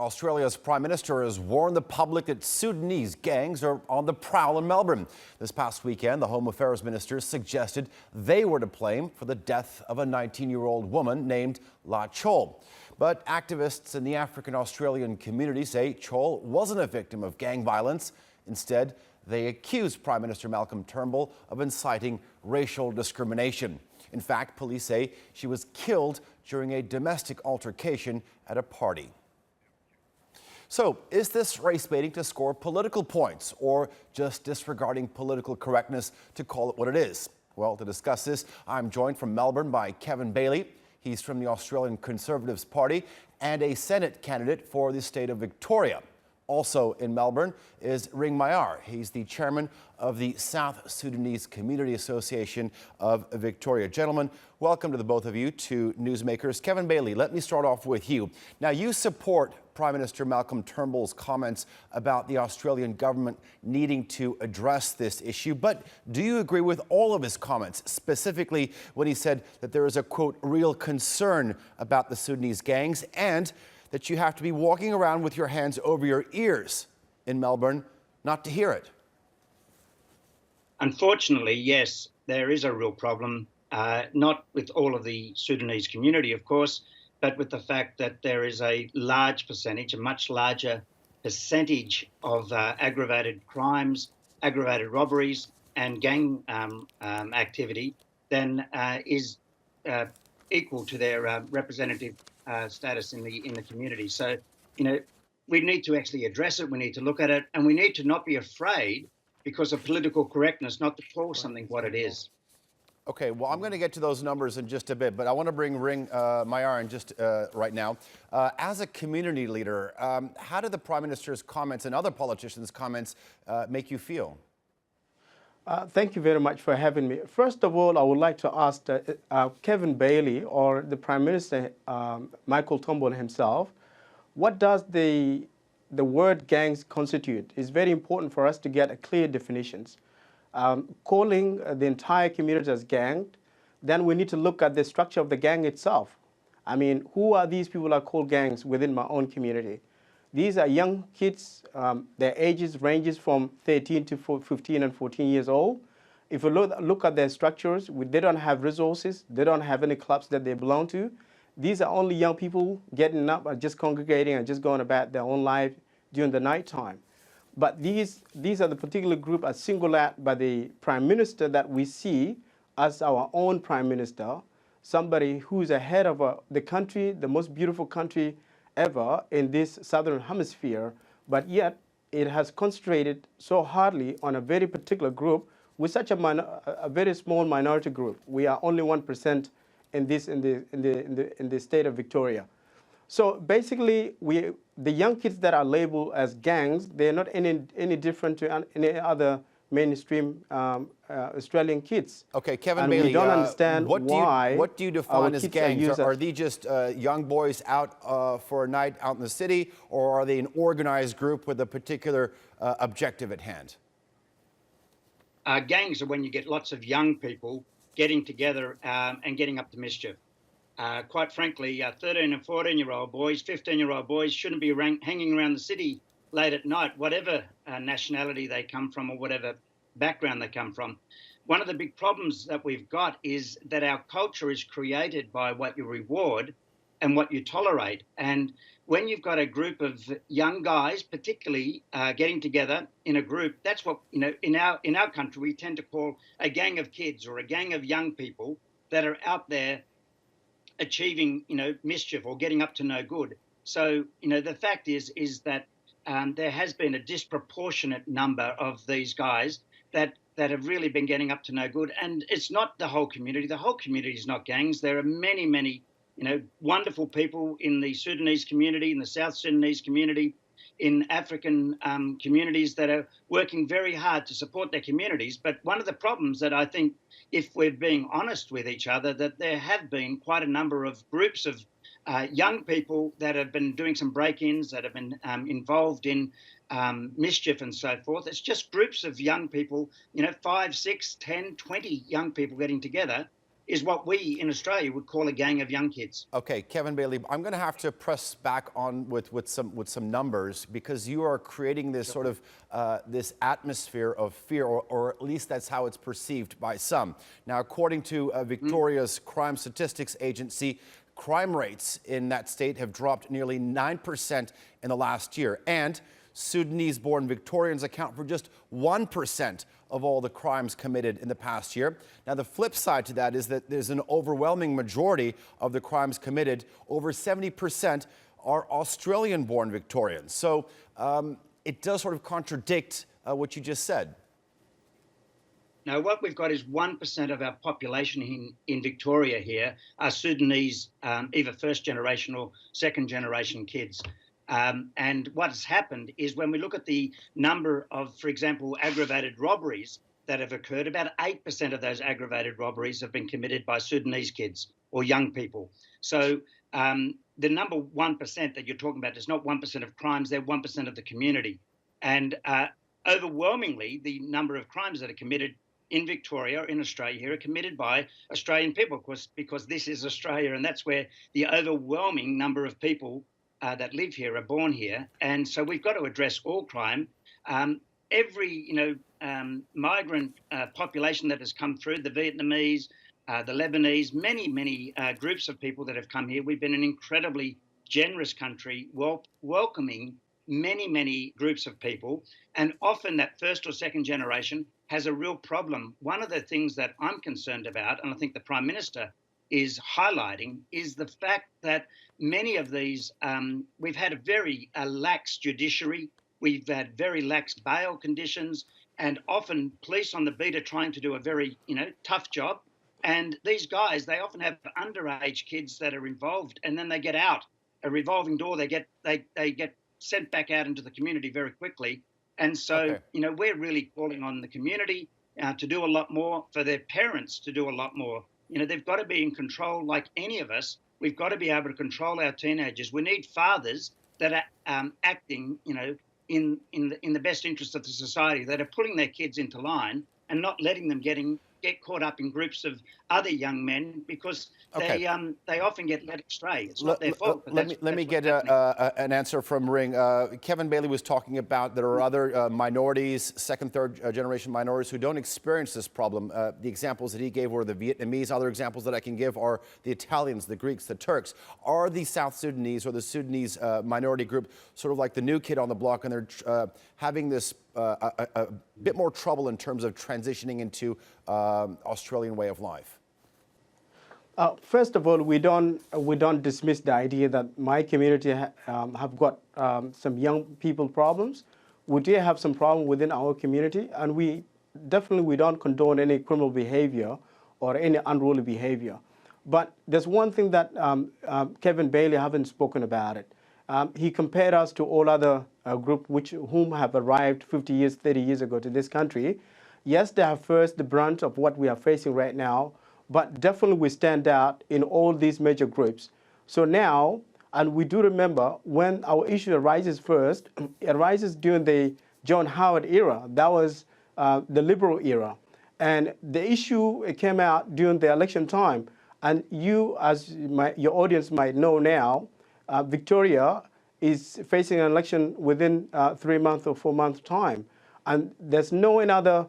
Australia's Prime Minister has warned the public that Sudanese gangs are on the prowl in Melbourne. This past weekend, the Home Affairs Minister suggested they were to blame for the death of a 19-year-old woman named La Chol. But activists in the African Australian community say Chol wasn't a victim of gang violence. Instead, they accuse Prime Minister Malcolm Turnbull of inciting racial discrimination. In fact, police say she was killed during a domestic altercation at a party. So, is this race baiting to score political points or just disregarding political correctness to call it what it is? Well, to discuss this, I'm joined from Melbourne by Kevin Bailey. He's from the Australian Conservatives Party and a Senate candidate for the state of Victoria. Also in Melbourne is Mayar. He's the chairman of the South Sudanese Community Association of Victoria. Gentlemen, welcome to the both of you to Newsmakers. Kevin Bailey, let me start off with you. Now, you support Prime Minister Malcolm Turnbull's comments about the Australian government needing to address this issue, but do you agree with all of his comments, specifically when he said that there is a, quote, real concern about the Sudanese gangs and that you have to be walking around with your hands over your ears in Melbourne not to hear it? Unfortunately, yes, there is a real problem, not with all of the Sudanese community, of course, but with the fact that there is a large percentage, a much larger percentage of aggravated crimes, aggravated robberies and gang activity than is equal to their representative status in the community. So, we need to actually address it. We need to look at it, and we need to not be afraid because of political correctness, not to call something what it is. Okay, well, I'm going to get to those numbers in just a bit, but I want to bring Mayar in just right now. As a community leader, how did the Prime Minister's comments and other politicians' comments make you feel? Thank you very much for having me. First of all, I would like to ask Kevin Bailey or the Prime Minister, Malcolm Turnbull himself, what does the word gangs constitute? It's very important for us to get a clear definitions. Calling the entire community as ganged, then we need to look at the structure of the gang itself. I mean, who are these people that are called gangs within my own community? These are young kids. Their ages ranges from 13 to 15 and 14 years old. If you look at their structures, they don't have resources. They don't have any clubs that they belong to. These are only young people getting up and just congregating and just going about their own life during the night time. But these are the particular group as singled out by the Prime Minister that we see as our own Prime Minister, somebody who's ahead of the country, the most beautiful country ever in this southern hemisphere, but yet it has concentrated so hardly on a very particular group with such a very small minority group. We are only 1% in the state of Victoria. So basically, the young kids that are labeled as gangs, they're not any different to any other mainstream Australian kids. Okay, Kevin and Bailey, we don't understand why. What do you define as gangs? Are they just young boys out for a night out in the city, or are they an organized group with a particular objective at hand? Gangs are when you get lots of young people getting together and getting up to mischief. Quite frankly, 13 and 14-year-old boys, 15-year-old boys shouldn't be hanging around the city late at night, whatever nationality they come from or whatever background they come from. One of the big problems that we've got is that our culture is created by what you reward and what you tolerate. And when you've got a group of young guys, particularly getting together in a group, that's what, in our country, we tend to call a gang of kids or a gang of young people that are out there achieving, mischief or getting up to no good. So, the fact is that there has been a disproportionate number of these guys that have really been getting up to no good. And it's not the whole community. The whole community is not gangs. There are many, many, wonderful people in the Sudanese community, in the South Sudanese community, in African communities that are working very hard to support their communities. But one of the problems that I think, if we're being honest with each other, that there have been quite a number of groups of young people that have been doing some break-ins, that have been involved in mischief and so forth. It's just groups of young people, 5, 6, 10, 20 young people getting together is what we in Australia would call a gang of young kids. Okay, Kevin Bailey, I'm going to have to press back on with some numbers, because you are creating this sort of this atmosphere of fear, or at least that's how it's perceived by some. Now, according to Victoria's Crime Statistics Agency, crime rates in that state have dropped nearly 9% in the last year, and Sudanese-born Victorians account for just 1% of all the crimes committed in the past year. Now, the flip side to that is that there's an overwhelming majority of the crimes committed, over 70%, are Australian-born Victorians. So it does sort of contradict what you just said. Now, what we've got is 1% of our population in Victoria here are Sudanese, either first generation or second generation kids. And what has happened is, when we look at the number of, for example, aggravated robberies that have occurred, about 8% of those aggravated robberies have been committed by Sudanese kids or young people. So the number 1% that you're talking about is not 1% of crimes, they're 1% of the community. And overwhelmingly, the number of crimes that are committed in Victoria, in Australia here, are committed by Australian people, of course, because this is Australia, and that's where the overwhelming number of people that live here are born here. And so we've got to address all crime. Every migrant population that has come through, the Vietnamese, the Lebanese, many groups of people that have come here. We've been an incredibly generous country, welcoming many groups of people, and often that first or second generation has a real problem. One of the things that I'm concerned about, and I think the Prime Minister is highlighting, is the fact that many of these, we've had a very lax judiciary, we've had very lax bail conditions, and often police on the beat are trying to do a very tough job. And these guys, they often have underage kids that are involved, and then they get out a revolving door. They get sent back out into the community very quickly. And so, we're really calling on the community to do a lot more, for their parents to do a lot more. They've got to be in control, like any of us. We've got to be able to control our teenagers. We need fathers that are acting, in the best interest of the society, that are pulling their kids into line and not letting them get caught up in groups of other young men, because they often get led astray. It's not their fault. Let me get an answer from Ring. Kevin Bailey was talking about there are other minorities, second, third generation minorities, who don't experience this problem. The examples that he gave were the Vietnamese. Other examples that I can give are the Italians, the Greeks, the Turks. Are the South Sudanese or the Sudanese minority group sort of like the new kid on the block, and they're having this a bit more trouble in terms of transitioning into Australian way of life? First of all, we don't dismiss the idea that my community have got some young people problems. We do have some problem within our community, and we don't condone any criminal behavior or any unruly behavior. But there's one thing that Kevin Bailey haven't spoken about it. He compared us to all other groups whom have arrived 50 years, 30 years ago to this country. Yes, they have faced the brunt of what we are facing right now, but definitely we stand out in all these major groups. So now, and we do remember when our issue arises first, it arises during the John Howard era. That was the Liberal era. And the issue came out during the election time. And you, as your audience might know now, Victoria is facing an election within 3 months or 4 months' time. And there's no other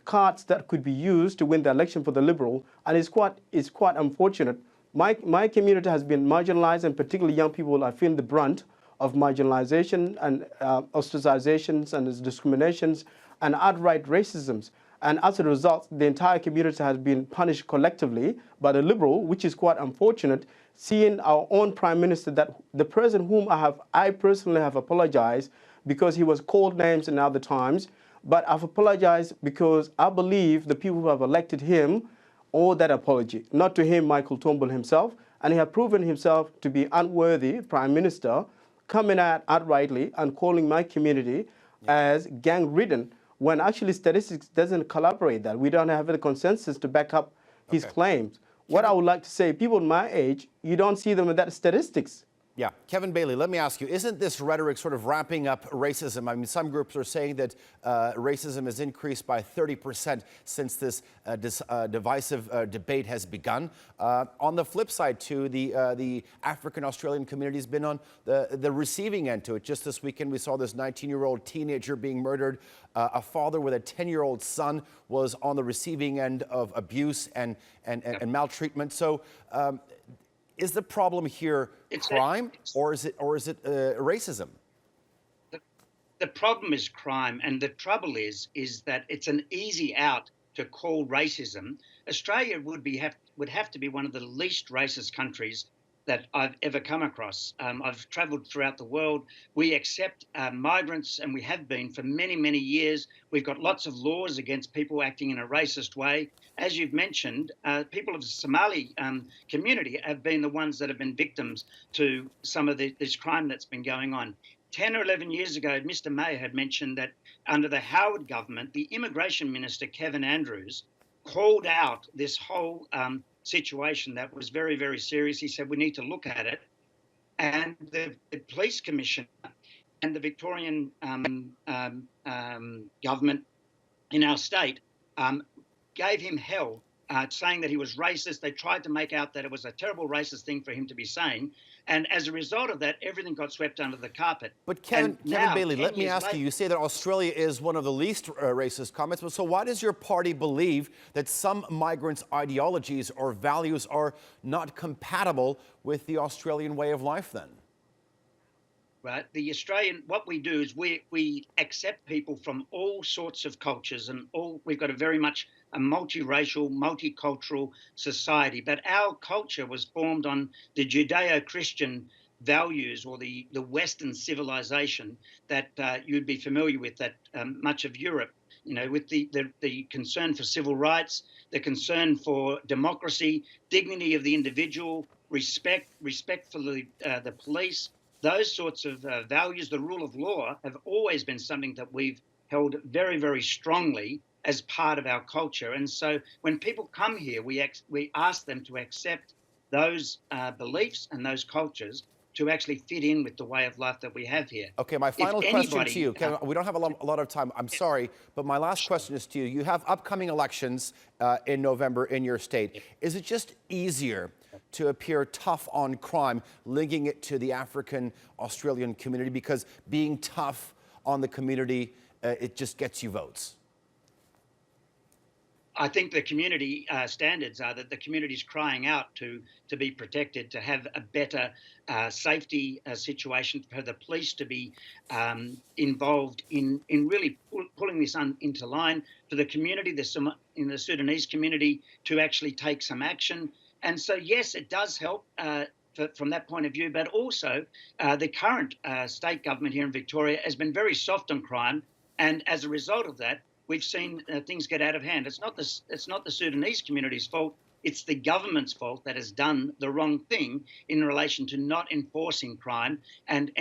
cards that could be used to win the election for the Liberal. And it's quite unfortunate. My community has been marginalized, and particularly young people are feeling the brunt of marginalization and ostracizations and discriminations and outright racisms. And as a result, the entire community has been punished collectively by the Liberal, which is quite unfortunate, seeing our own Prime Minister, that the President whom I personally have apologized because he was called names in other times, but I've apologized because I believe the people who have elected him owe that apology, not to him, Michael Turnbull himself, and he has proven himself to be unworthy Prime Minister, coming out outrightly and calling my community as gang-ridden, when actually statistics doesn't collaborate that. We don't have a consensus to back up his claims. What I would like to say, people my age, you don't see them in that statistics. Yeah, Kevin Bailey, let me ask you, isn't this rhetoric sort of wrapping up racism? I mean, some groups are saying that racism has increased by 30% since this divisive debate has begun. On the flip side, too, the African-Australian community has been on the receiving end to it. Just this weekend, we saw this 19-year-old teenager being murdered. A father with a 10-year-old son was on the receiving end of abuse and maltreatment. So, is the problem here crime, or is it racism? The problem is crime, and the trouble is that it's an easy out to call racism. Australia would have to be one of the least racist countries that I've ever come across. I've travelled throughout the world. We accept migrants, and we have been for many, many years. We've got lots of laws against people acting in a racist way. As you've mentioned, people of the Somali community have been the ones that have been victims to some of this crime that's been going on. 10 or 11 years ago, Mr. Mayar had mentioned that under the Howard government, the Immigration Minister, Kevin Andrews, called out this whole situation that was very, very serious. He said, we need to look at it. And the police commissioner and the Victorian government in our state gave him hell, saying that he was racist. They tried to make out that it was a terrible racist thing for him to be saying. And as a result of that, everything got swept under the carpet. But Kevin Bailey, let me ask you, you say that Australia is one of the least racist comments, but so why does your party believe that some migrants' ideologies or values are not compatible with the Australian way of life then? Right. The Australian, what we do is we accept people from all sorts of cultures, and we've got a very much a multiracial, multicultural society. But our culture was formed on the Judeo-Christian values, or the Western civilization that you'd be familiar with, that much of Europe, you know, with the concern for civil rights, the concern for democracy, dignity of the individual, respect for the police. Those sorts of values, the rule of law, have always been something that we've held very, very strongly as part of our culture. And so when people come here, we ask them to accept those beliefs and those cultures to actually fit in with the way of life that we have here. Okay, my final question to you, Kevin, we don't have a lot of time, I'm sorry, but my last question is to you. You have upcoming elections in November in your state. Is it just easier to appear tough on crime, linking it to the African-Australian community, because being tough on the community, it just gets you votes? I think the community standards are that the community is crying out to be protected, to have a better safety situation, for the police to be involved in really pulling this into line, for the community, in the Sudanese community, to actually take some action. And so, yes, it does help from that point of view, but also the current state government here in Victoria has been very soft on crime, and as a result of that, we've seen things get out of hand. It's not the Sudanese community's fault. It's the government's fault that has done the wrong thing in relation to not enforcing crime and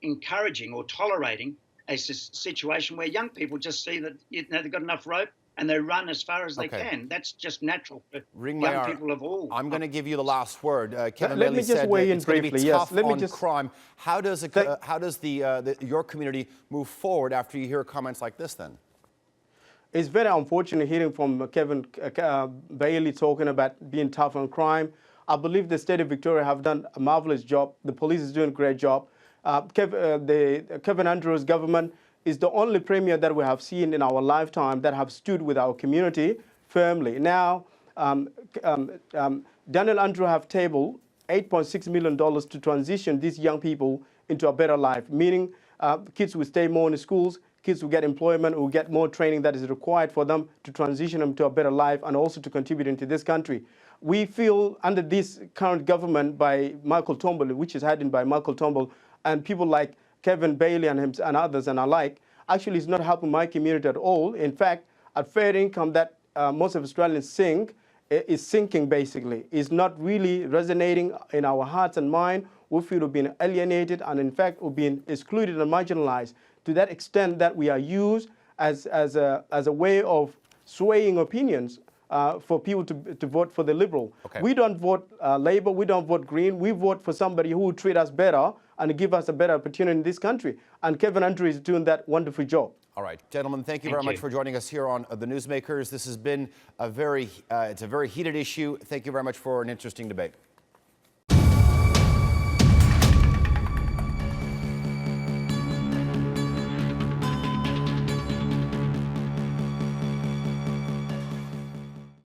encouraging or tolerating a situation where young people just see that they've got enough rope and they run as far as they can. That's just natural for young people of all. I'm going to give you the last word. Kevin Let Bailey me just said weigh in it's going to be briefly. tough Yes, on crime. How does your community move forward after you hear comments like this then? It's very unfortunate hearing from Kevin Bailey talking about being tough on crime. I believe the state of Victoria have done a marvelous job. The police is doing a great job. The Kevin Andrews government is the only premier that we have seen in our lifetime that have stood with our community firmly. Now, Daniel Andrew have tabled $8.6 million to transition these young people into a better life, meaning kids will stay more in the schools, kids will get employment, will get more training that is required for them to transition them to a better life and also to contribute into this country. We feel under this current government by Malcolm Turnbull, which is headed by Malcolm Turnbull, and people like Kevin Bailey and others and alike, actually is not helping my community at all. In fact, a fair income that most of Australians sink is sinking basically, is not really resonating in our hearts and mind. We feel we've been alienated and in fact we've been excluded and marginalized to that extent that we are used as a way of swaying opinions for people to vote for the Liberal. Okay. We don't vote Labour, we don't vote Green, we vote for somebody who will treat us better and give us a better opportunity in this country. And Kevin Andrew is doing that wonderful job. All right, gentlemen, thank you very much for joining us here on The Newsmakers. This has been it's a very heated issue. Thank you very much for an interesting debate.